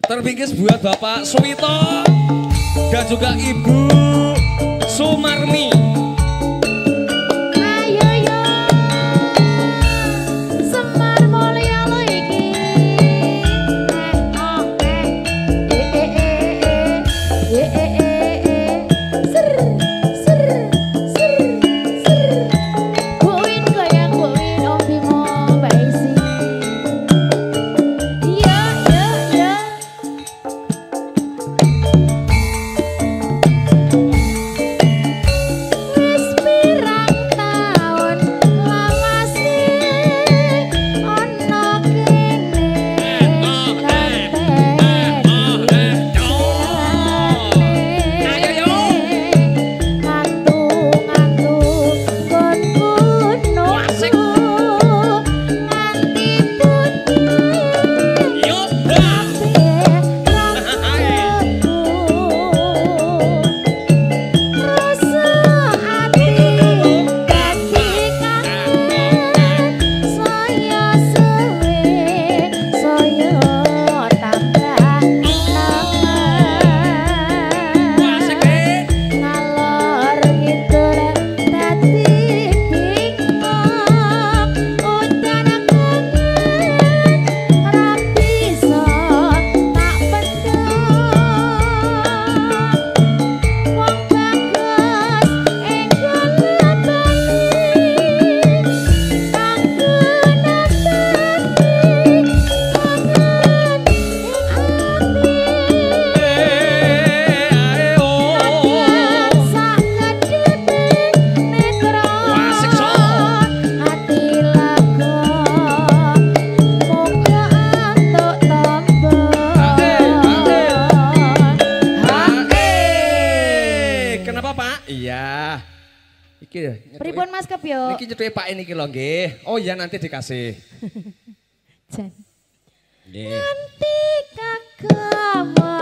Terbingkis buat Bapak Suwito dan juga Ibu Sumarmi. Ayo yo, Semar Mulya lo iki. Ser, ser, ser, ser. Buin goyang buin Om Bimo Mbak Isi. Yo yo yo. Wis pirang taun lawase ana kene Pripun Mas Kebyo? Niki cethuke Pak niki lho nggih. Oh iya nanti dikasih. Jan. Nggih. Nanti kagama.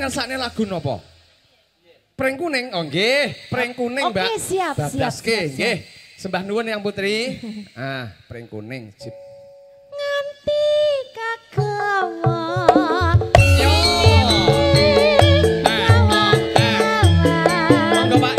ngersakne lagu napa? Pring kuning. Oh nggih, pring kuning, Mbak. Oke, siap, Babaske, nggih. Sembah nuwun Yang Putri. Ah, pring kuning, sip. Nganti kagama. Yo. Monggo Pak.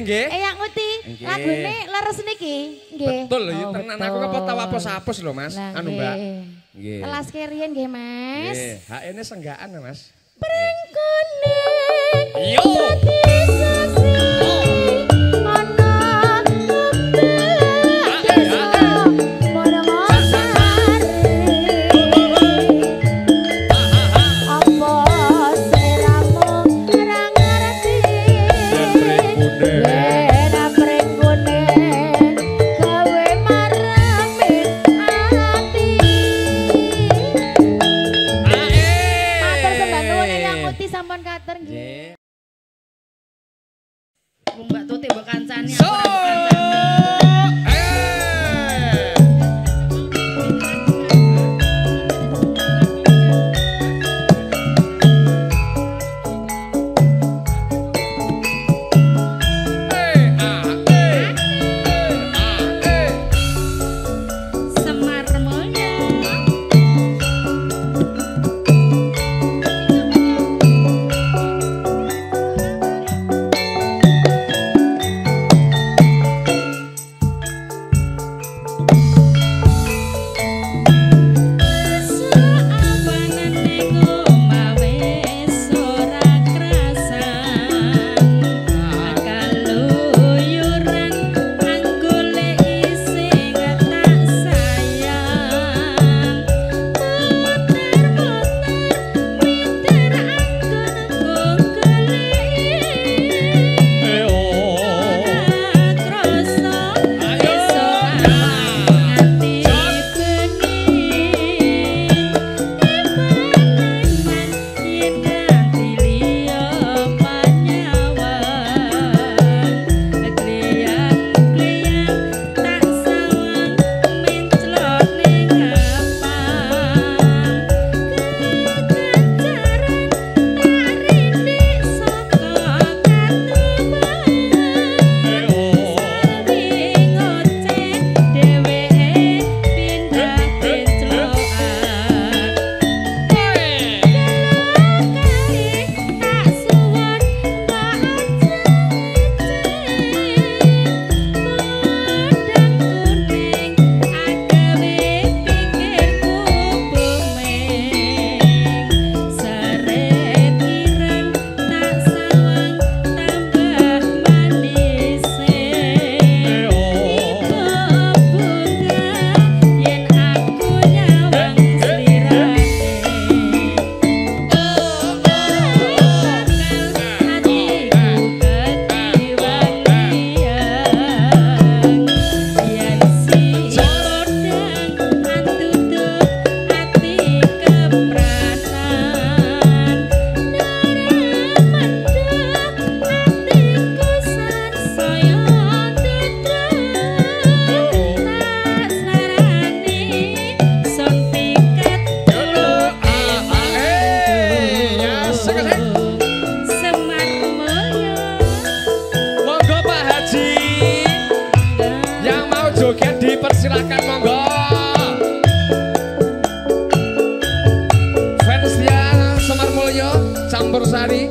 nggih. Eyang Uti, Nggih. lagune leres niki. Nggih. Betul lho, Oh, tenan betul. aku kok tau apus-apus lho Mas. Lah, Anu Mbak. nggih. Nggih. Telas kerian nggih Mas. Nggih, HN-e senggaan ya Mas. Prengkone Yo. dadi sasi ana sampun kater nggih. Mbak Tuti mbok kancani So, Semar Mulya. Silakan monggo. Fansnya Semar Mulyo Campur Sari.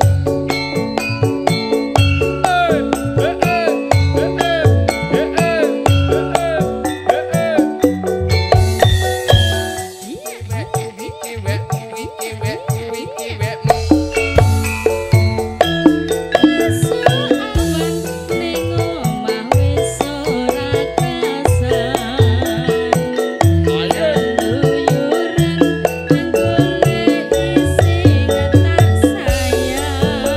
Sayang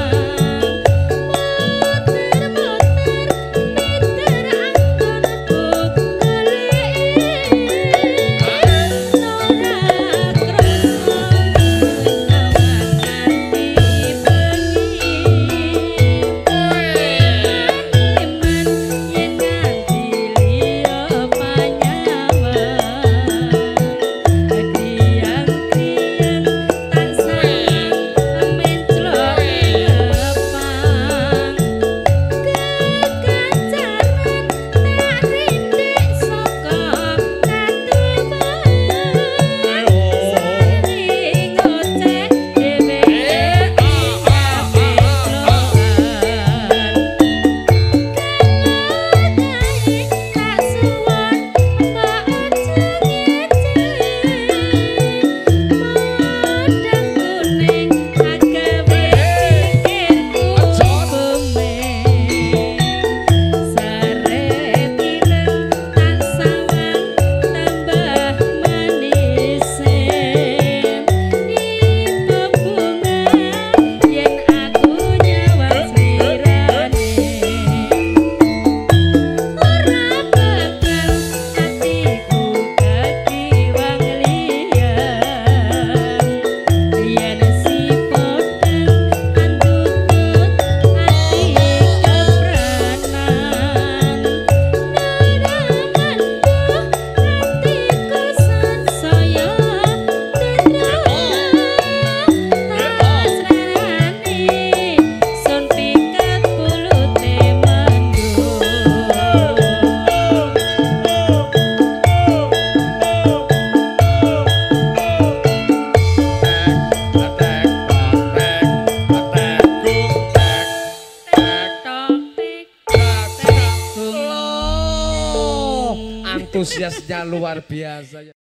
Antusiasnya luar biasa.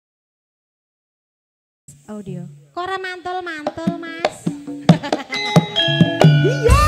Audio. Kora mantul-mantul, Mas. Iya.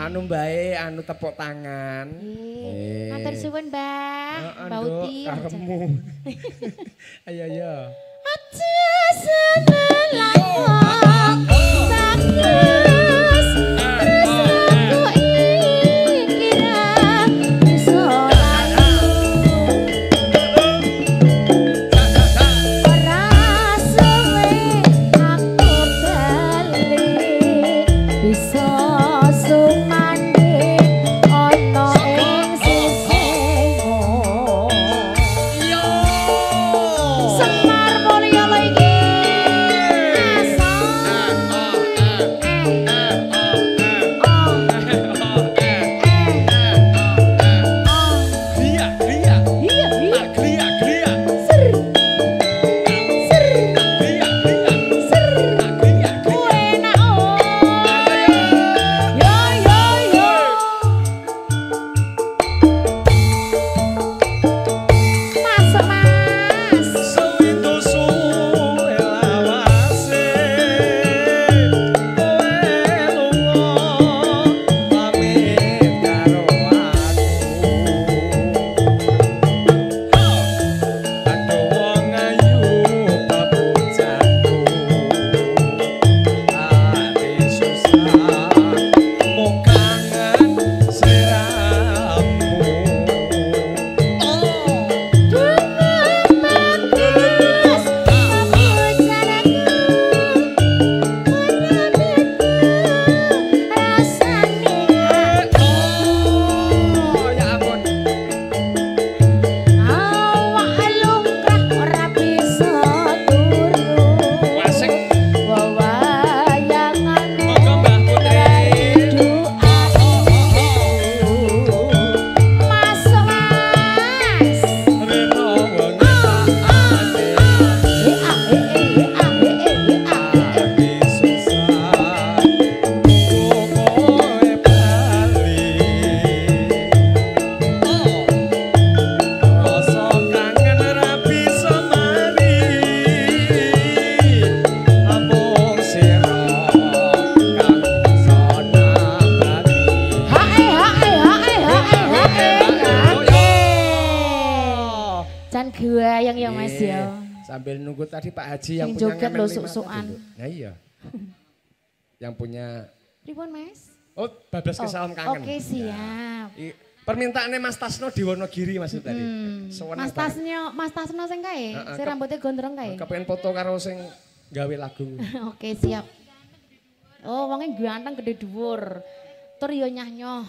Anu bae, anu tepuk tangan. Nggih. Matur suwun, Mbak. Mbak Uti. Kamu. Ayo ayo. Aja sebelah sakus terus aku kira bisa ora suwe aku balik bisa sumandhe ana ing sisihmu Semar Mulya lho iki Bayang ya Mas ya. Sambil nunggu tadi Pak Haji yang punya joget lo suk-sukan. Nah iya. Yang punya Pripun Mas? Oh, bablas kesalam kangen. Oke, siap. Permintaannya Mas Tasno di Wonogiri Mas tadi. Mas Tasno sing kae, sing rambutnya gondrong kae. Kepengen foto karo sing gawe lagu. Oke, siap. Oh, wonge ganteng gede dhuwur. Tur yo nyah-nyoh.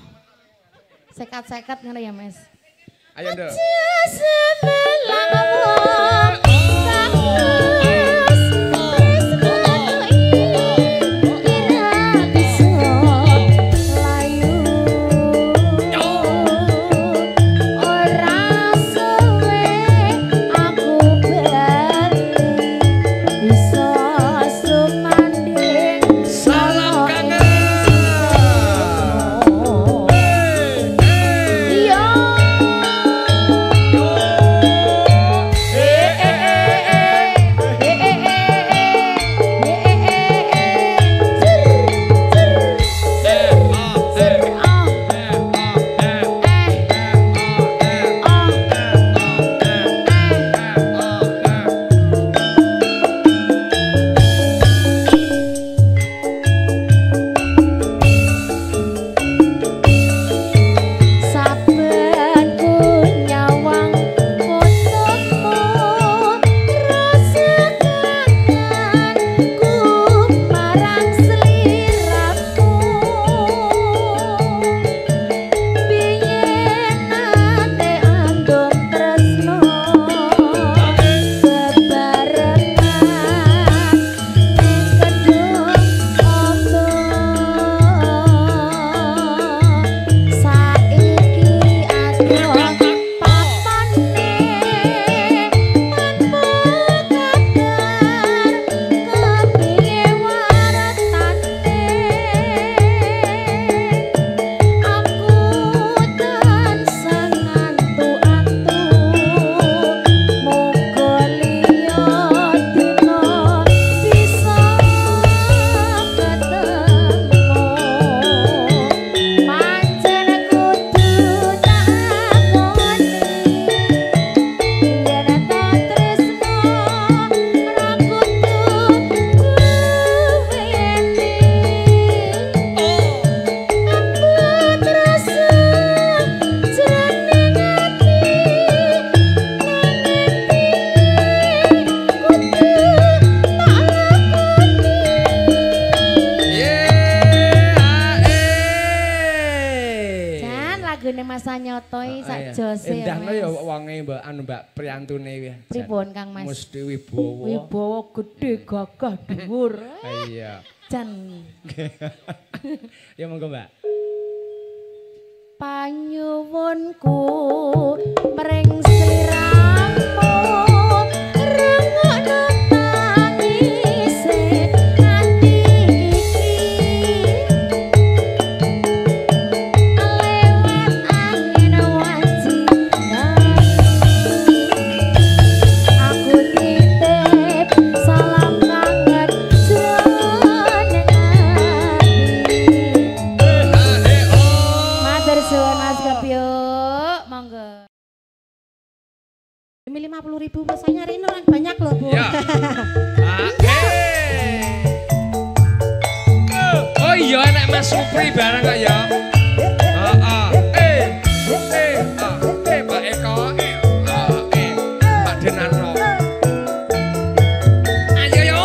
Sekat-sekat ngono ya, Mas. Ayo, Nduk. Yo anggone Mas Sanyoto sak jose. Endahno ya wonge Mbak anu Mbak Priyantune kuwi. Pripun Kang Mas? Mesti wibawa. Wibawa gedhe gagah dhuwur. Iya. Jan. Ya monggo Mbak. Panyuwunku mring sliramu rengokno tangise ati iki lewat angin wajinan aku titip salam kangen jroning ati matur suwun Mas Kepyuk monggo. Demi 50.000 Mas, saya nyariin orang banyak loh Bu. Ya. Oh iya enak Mas Supri bareng kok ya. Pak Eko, Pak Denarno. Ayo yo.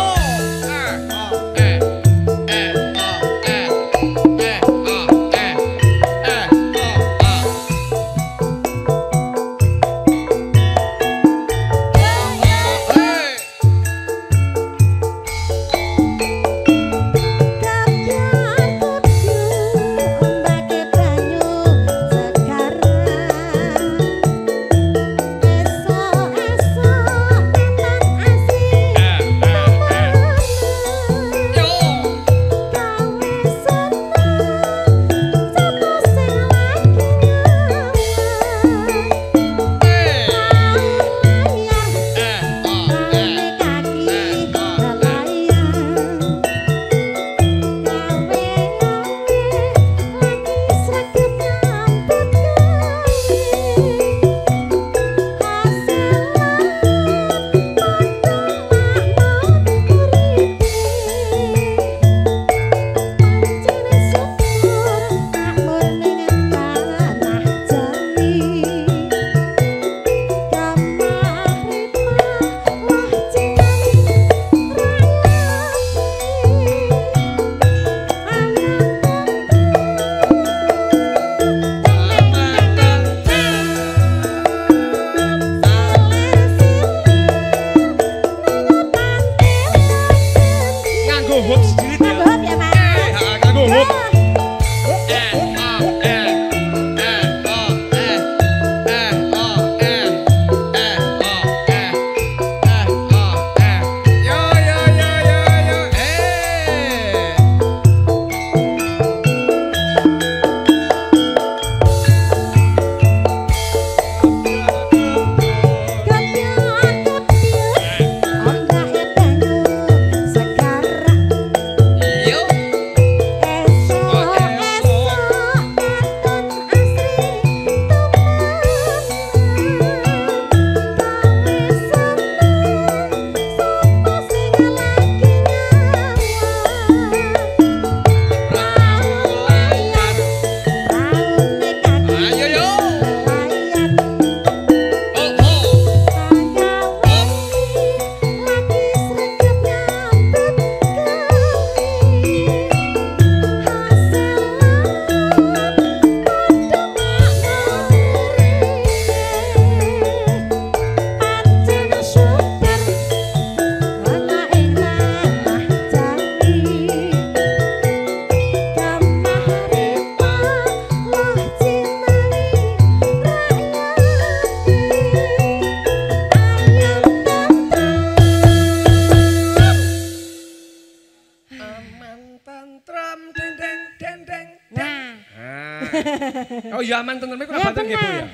Oh iya aman tentrem iku banten nggih Bu ya.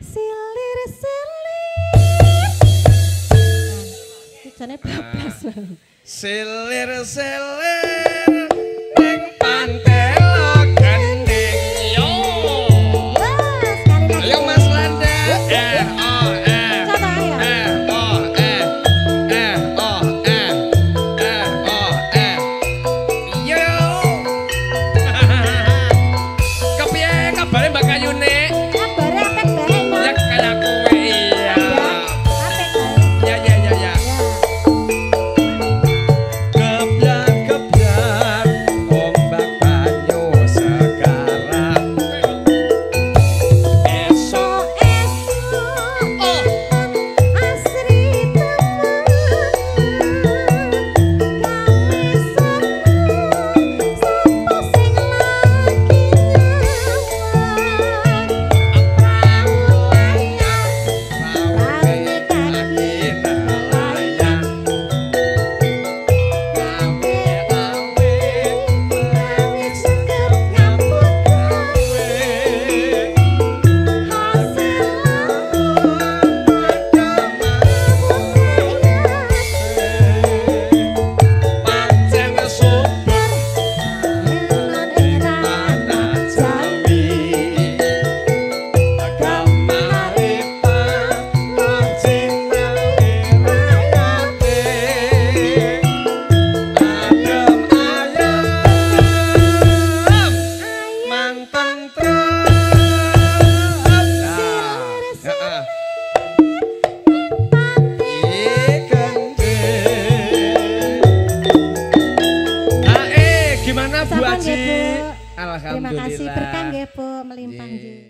Silir-silir. Jane bablas. Silir-silir ning pantelo gending yo. Ayo Mas Landa. Gebrak-gebrak ombak banyu tentrem. Heeh. Gimana Bu Sampun Aji? nggih, Bu. Alhamdulillah. Terima kasih berkah nggih Bu, melimpah nggih.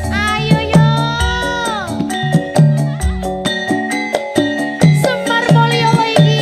Ayo yo. Semar Mulya iki.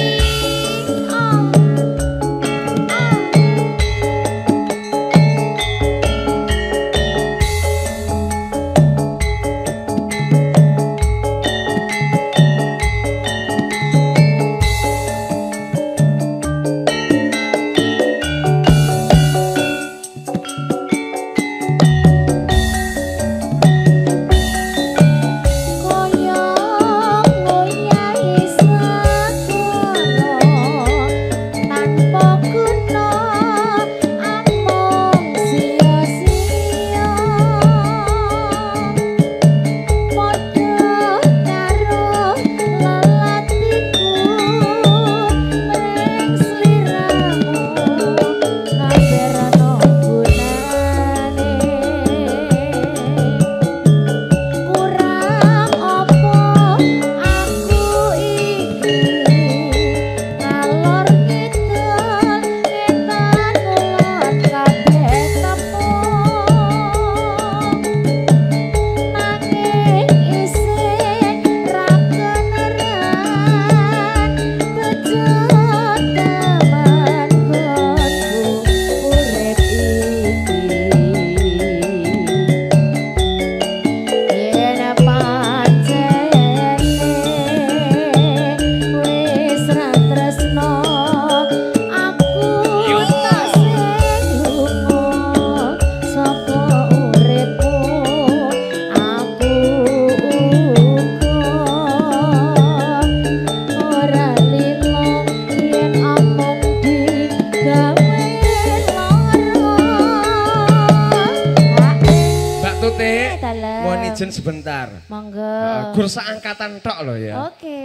Mohon izin sebentar. Monggo. Gur seangkatan tok loh ya. Oke.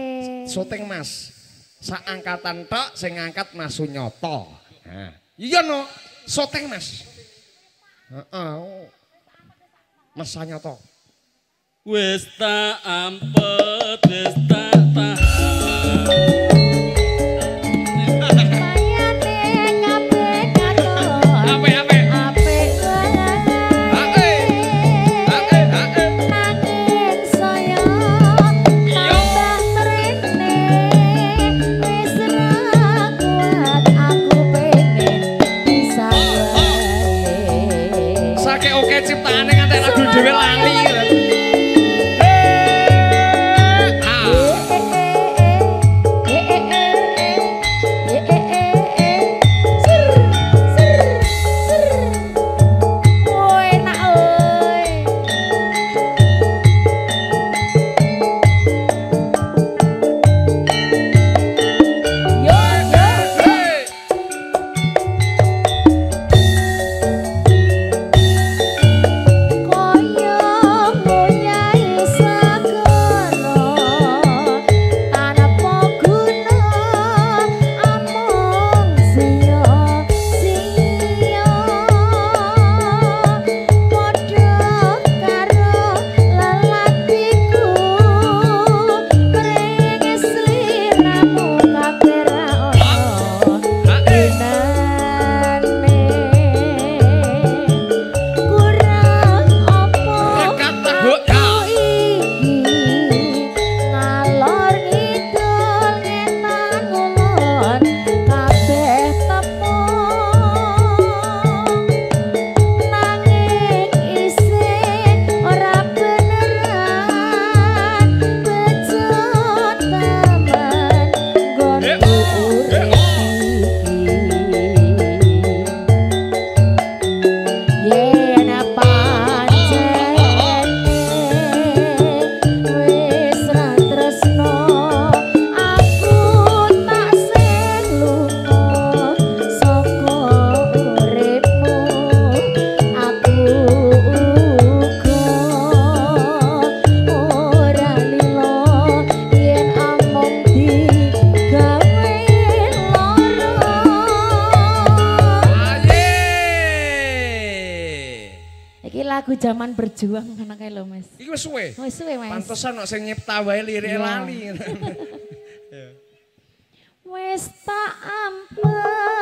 Syuting Mas. Seangkatan tok sing ngangkat Mas Sunyoto. Nah, iya no, syuting Mas. Heeh. Mas Sunyoto. Wis tak ampet, wis tak tahan. Ciptaane nganti lagu dhewe lali. lagu zaman berjuang ngono kae lho, Mas. Iki wis suwe. Wis suwe, Mas. Pantesan kok sing nyipta wae lirik lali. Wis tak ampet